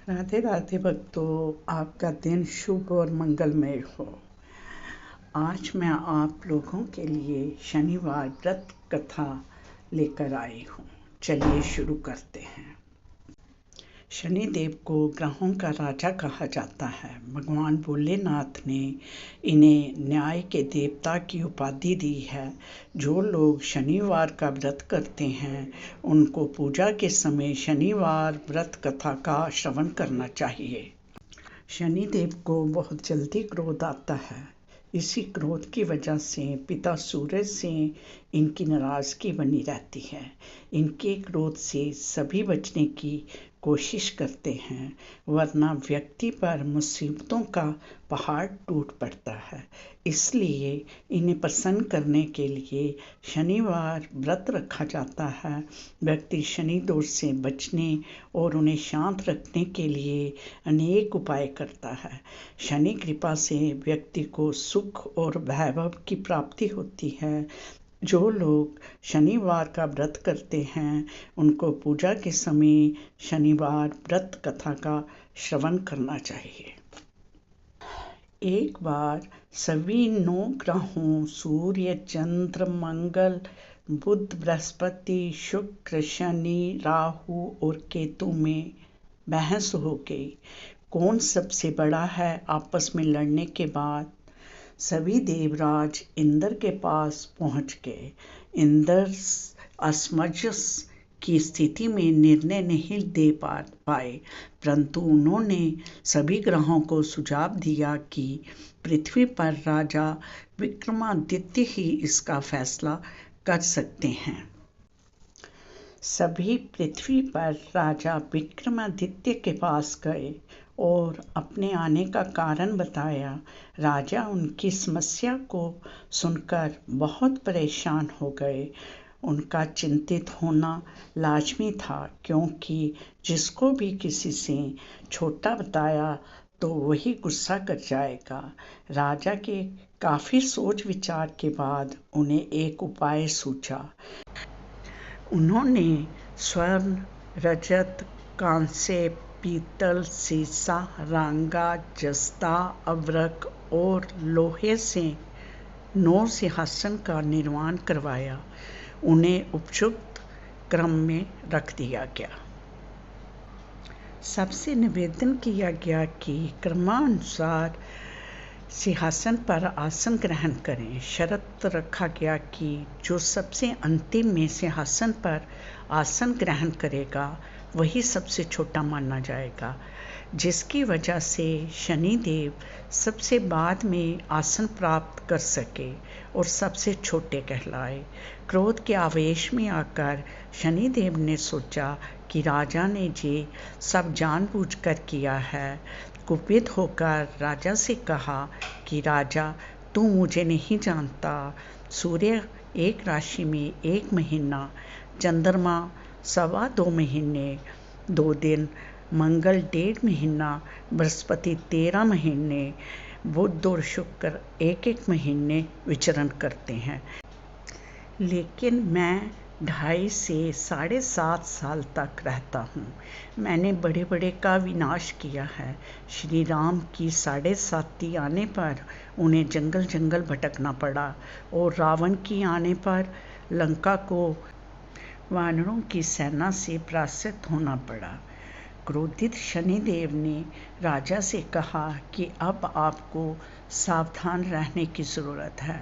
राधे राधे भक्तों, आपका दिन शुभ और मंगलमय हो। आज मैं आप लोगों के लिए शनिवार व्रत कथा लेकर आई हूँ। चलिए शुरू करते हैं। शनिदेव को ग्रहों का राजा कहा जाता है। भगवान भोलेनाथ ने इन्हें न्याय के देवता की उपाधि दी है। जो लोग शनिवार का व्रत करते हैं उनको पूजा के समय शनिवार व्रत कथा का श्रवण करना चाहिए। शनिदेव को बहुत जल्दी क्रोध आता है। इसी क्रोध की वजह से पिता सूरज से इनकी नाराजगी बनी रहती है। इनके क्रोध से सभी बचने की कोशिश करते हैं, वरना व्यक्ति पर मुसीबतों का पहाड़ टूट पड़ता है। इसलिए इन्हें प्रसन्न करने के लिए शनिवार व्रत रखा जाता है। व्यक्ति शनि दोष से बचने और उन्हें शांत रखने के लिए अनेक उपाय करता है। शनि कृपा से व्यक्ति को सुख और वैभव की प्राप्ति होती है। जो लोग शनिवार का व्रत करते हैं उनको पूजा के समय शनिवार व्रत कथा का श्रवण करना चाहिए। एक बार सभी 9 ग्रहों सूर्य, चंद्र, मंगल, बुध, बृहस्पति, शुक्र, शनि, राहु और केतु में बहस हो गई। कौन सबसे बड़ा है। आपस में लड़ने के बाद सभी देवराज इंद्र के पास पहुंच गए। इंद्र असमंजस की स्थिति में निर्णय नहीं दे पाए, परंतु उन्होंने सभी ग्रहों को सुझाव दिया कि पृथ्वी पर राजा विक्रमादित्य ही इसका फैसला कर सकते हैं। सभी पृथ्वी पर राजा विक्रमादित्य के पास गए और अपने आने का कारण बताया। राजा उनकी समस्या को सुनकर बहुत परेशान हो गए। उनका चिंतित होना लाजमी था, क्योंकि जिसको भी किसी से छोटा बताया तो वही गुस्सा कर जाएगा। राजा के काफ़ी सोच विचार के बाद उन्हें एक उपाय सूझा। उन्होंने स्वर्ण, रजत, कांस्य, पीतल, सीसा, रांगा, जस्ता, अभ्रक और लोहे से 9 सिंहासन का निर्माण करवाया। उन्हें उपयुक्त क्रम में रख दिया गया। सबसे निवेदन किया गया कि क्रमानुसार सिंहासन पर आसन ग्रहण करें। शर्त रखा गया कि जो सबसे अंतिम में सिंहासन पर आसन ग्रहण करेगा वही सबसे छोटा माना जाएगा, जिसकी वजह से शनिदेव सबसे बाद में आसन प्राप्त कर सके और सबसे छोटे कहलाए। क्रोध के आवेश में आकर शनिदेव ने सोचा कि राजा ने ये सब जानबूझकर किया है। कुपित होकर राजा से कहा कि राजा, तू मुझे नहीं जानता। सूर्य एक राशि में 1 महीना, चंद्रमा 2.25 महीने 2 दिन, मंगल 1.5 महीना, बृहस्पति 13 महीने, बुध और शुक्र 1-1 महीने विचरण करते हैं। लेकिन मैं 2.5 से 7.5 साल तक रहता हूँ। मैंने बड़े बड़े का विनाश किया है। श्री राम की 7.5 आने पर उन्हें जंगल जंगल भटकना पड़ा और रावण की आने पर लंका को वानरों की सेना से पराजित होना पड़ा। क्रोधित शनिदेव ने राजा से कहा कि अब आपको सावधान रहने की ज़रूरत है।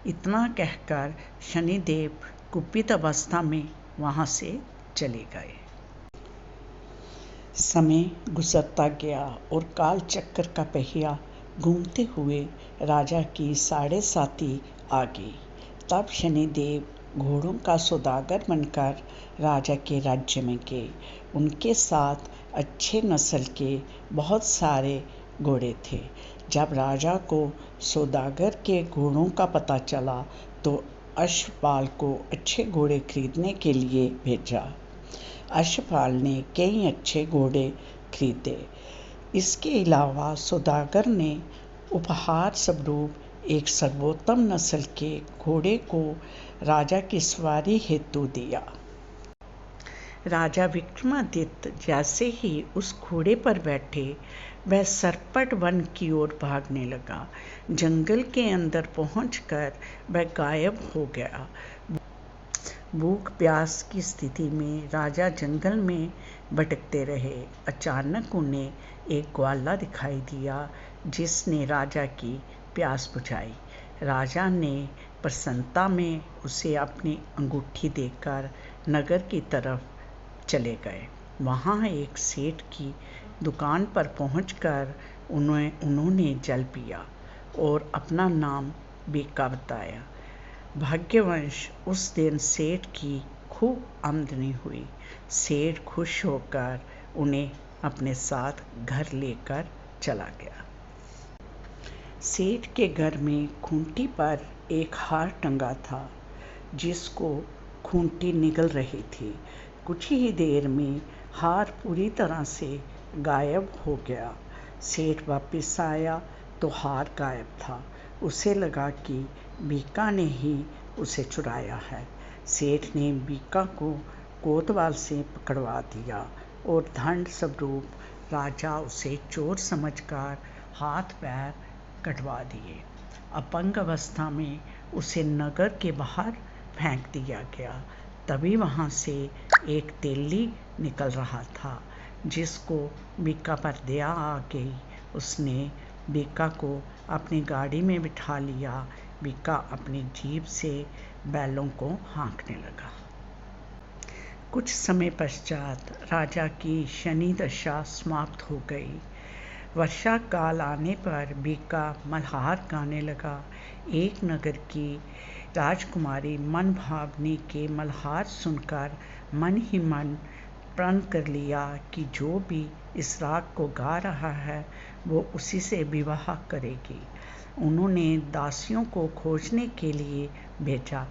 इतना कहकर शनिदेव कुपित अवस्था में वहाँ से चले गए। समय गुजरता गया और काल चक्र का पहिया घूमते हुए राजा की 7.5 आ गई। तब शनिदेव घोड़ों का सौदागर बनकर राजा के राज्य में गए। उनके साथ अच्छे नस्ल के बहुत सारे घोड़े थे। जब राजा को सौदागर के घोड़ों का पता चला तो अश्वपाल को अच्छे घोड़े खरीदने के लिए भेजा। अश्वपाल ने कई अच्छे घोड़े खरीदे। इसके अलावा सौदागर ने उपहार स्वरूप एक सर्वोत्तम नस्ल के घोड़े को राजा की सवारी हेतु दिया। राजा विक्रमादित्य जैसे ही उस घोड़े पर बैठे वह सरपट वन की ओर भागने लगा। जंगल के अंदर पहुंचकर वह गायब हो गया। भूख प्यास की स्थिति में राजा जंगल में भटकते रहे। अचानक उन्हें एक ग्वाला दिखाई दिया जिसने राजा की प्यास बुझाई। राजा ने प्रसन्नता में उसे अपनी अंगूठी देकर नगर की तरफ चले गए। वहाँ एक सेठ की दुकान पर पहुंचकर उन्होंने जल पिया और अपना नाम बीका बताया। भाग्यवश उस दिन सेठ की खूब आमदनी हुई। सेठ खुश होकर उन्हें अपने साथ घर लेकर चला गया। सेठ के घर में खूंटी पर एक हार टंगा था जिसको खूंटी निगल रही थी। कुछ ही देर में हार पूरी तरह से गायब हो गया। सेठ वापस आया तो हार गायब था। उसे लगा कि बीका ने ही उसे चुराया है। सेठ ने बीका को कोतवाल से पकड़वा दिया और दंड स्वरूप राजा उसे चोर समझकर हाथ पैर कटवा दिए। अपंग अवस्था में उसे नगर के बाहर फेंक दिया गया। तभी वहाँ से एक तेली निकल रहा था जिसको बीका पर दया आ गई। उसने बीका को अपनी गाड़ी में बिठा लिया। बीका अपनी जीभ से बैलों को हाँकने लगा। कुछ समय पश्चात राजा की शनि दशा समाप्त हो गई। वर्षा काल आने पर बीका मल्हार गाने लगा। एक नगर की राजकुमारी मनभावनी के मल्हार सुनकर मन ही मन प्रण कर लिया कि जो भी इस राग को गा रहा है वो उसी से विवाह करेगी। उन्होंने दासियों को खोजने के लिए भेजा,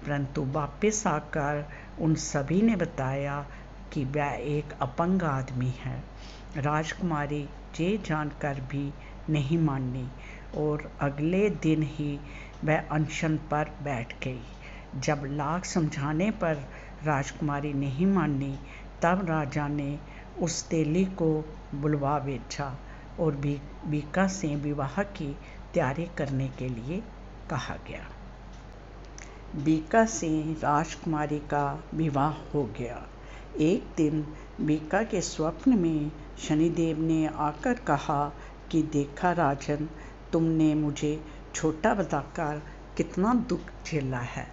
परंतु वापस आकर उन सभी ने बताया कि वह एक अपंग आदमी है। राजकुमारी ये जानकर भी नहीं मानी और अगले दिन ही वह अनशन पर बैठ गई। जब लाख समझाने पर राजकुमारी नहीं मानी तब राजा ने उस तेली को बुलवा भेजा और बीका से विवाह की तैयारी करने के लिए कहा गया। बीका से राजकुमारी का विवाह हो गया। एक दिन बीका के स्वप्न में शनिदेव ने आकर कहा कि देखा राजन, तुमने मुझे छोटा बताकर कितना दुख झेला है।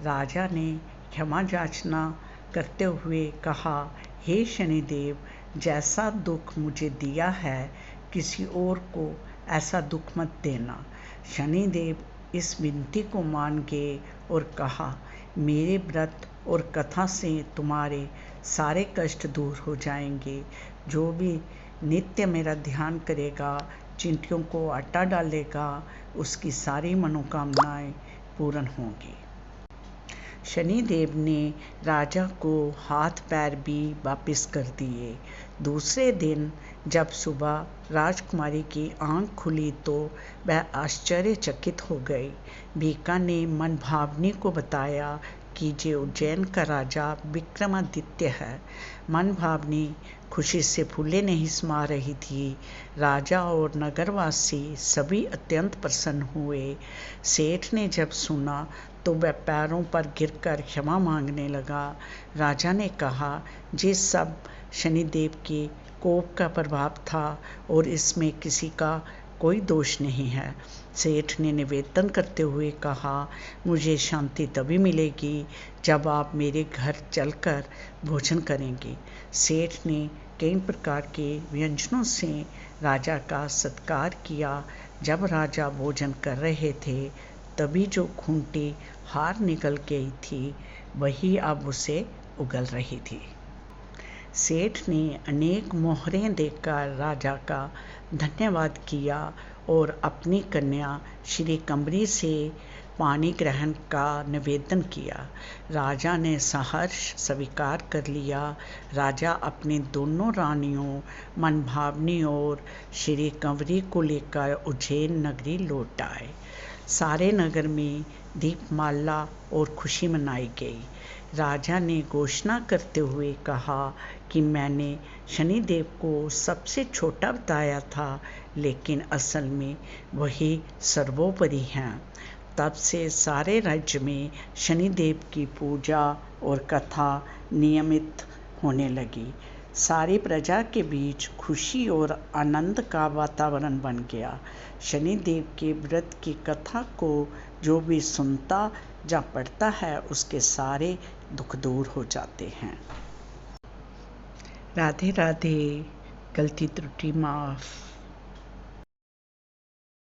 राजा ने क्षमा याचना करते हुए कहा, हे शनिदेव, जैसा दुख मुझे दिया है किसी और को ऐसा दुख मत देना। शनिदेव इस विनती को मान गए और कहा, मेरे व्रत और कथा से तुम्हारे सारे कष्ट दूर हो जाएंगे। जो भी नित्य मेरा ध्यान करेगा, चिंटियों को आटा डालेगा, उसकी सारी मनोकामनाएं पूर्ण होंगी। शनिदेव ने राजा को हाथ पैर भी वापस कर दिए। दूसरे दिन जब सुबह राजकुमारी की आंख खुली तो वह आश्चर्यचकित हो गई। बीका ने मनभावनी को बताया कि जे उज्जैन का राजा विक्रमादित्य है। मनभावनी खुशी से फूले नहीं समा रही थी। राजा और नगरवासी सभी अत्यंत प्रसन्न हुए। सेठ ने जब सुना तो वह पैरों पर गिरकर क्षमा मांगने लगा। राजा ने कहा, ये सब शनिदेव के कोप का प्रभाव था और इसमें किसी का कोई दोष नहीं है। सेठ ने निवेदन करते हुए कहा, मुझे शांति तभी मिलेगी जब आप मेरे घर चलकर भोजन करेंगे। सेठ ने कई प्रकार के व्यंजनों से राजा का सत्कार किया। जब राजा भोजन कर रहे थे तभी जो खूंटी हार निकल गई थी वही अब उसे उगल रही थी। सेठ ने अनेक मोहरें देकर राजा का धन्यवाद किया और अपनी कन्या श्री कमरी से पानी ग्रहण का निवेदन किया। राजा ने सहर्ष स्वीकार कर लिया। राजा अपनी दोनों रानियों मनभावनी और श्री कंवरी को लेकर उज्जैन नगरी लौट आए। सारे नगर में दीपमाला और खुशी मनाई गई। राजा ने घोषणा करते हुए कहा कि मैंने शनिदेव को सबसे छोटा बताया था, लेकिन असल में वही सर्वोपरि हैं। तब से सारे राज्य में शनिदेव की पूजा और कथा नियमित होने लगी। सारी प्रजा के बीच खुशी और आनंद का वातावरण बन गया। शनिदेव के व्रत की कथा को जो भी सुनता या पढ़ता है, उसके सारे दुख दूर हो जाते हैं। राधे राधे। गलती त्रुटि माफ़।